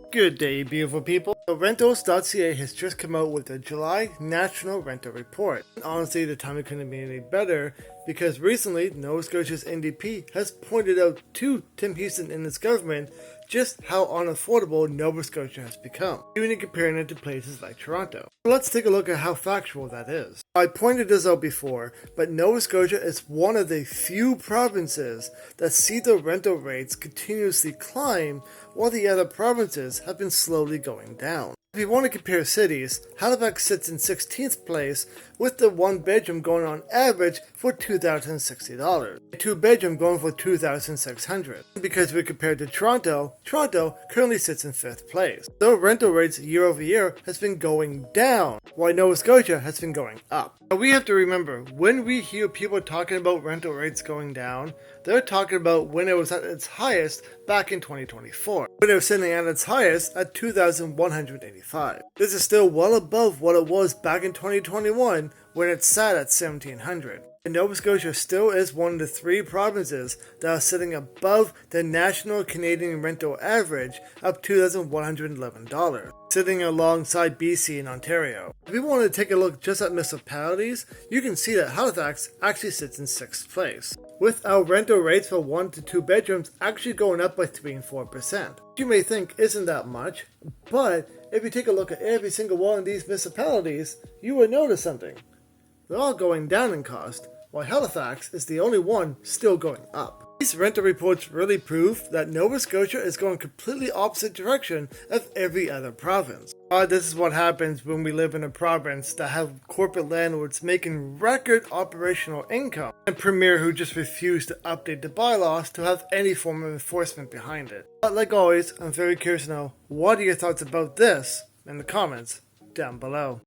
Good day, beautiful people. Rentals.ca has just come out with the July National Rental Report. Honestly, the timing couldn't be any better because recently Nova Scotia's NDP has pointed out to Tim Houston and his government just how unaffordable Nova Scotia has become, even in comparing it to places like Toronto. Let's take a look at how factual that is. I pointed this out before, but Nova Scotia is one of the few provinces that see the rental rates continuously climb while the other provinces have been slowly going down. If you want to compare cities, Halifax sits in 16th place with the one bedroom going on average for $2,060, a two bedroom going for $2,600. Because we compared to Toronto, Toronto currently sits in 5th place. Though rental rates year over year has been going down, while Nova Scotia has been going up. Now we have to remember, when we hear people talking about rental rates going down, they're talking about when it was at its highest back in 2024, when it was sitting at its highest at $2,185. This is still well above what it was back in 2021 when it sat at $1,700. And Nova Scotia still is one of the 3 provinces that are sitting above the national Canadian rental average of $2,111, sitting alongside BC and Ontario. If you want to take a look just at municipalities, you can see that Halifax actually sits in 6th place, with our rental rates for 1 to 2 bedrooms actually going up by 3 and 4%. You may think, isn't that much? But if you take a look at every single one of these municipalities, you will notice something. They're all going down in cost, while Halifax is the only one still going up. These rental reports really prove that Nova Scotia is going completely opposite direction of every other province. This is what happens when we live in a province that have corporate landlords making record operational income, and Premier who just refused to update the bylaws to have any form of enforcement behind it. But like always, I'm very curious to know, what are your thoughts about this in the comments down below.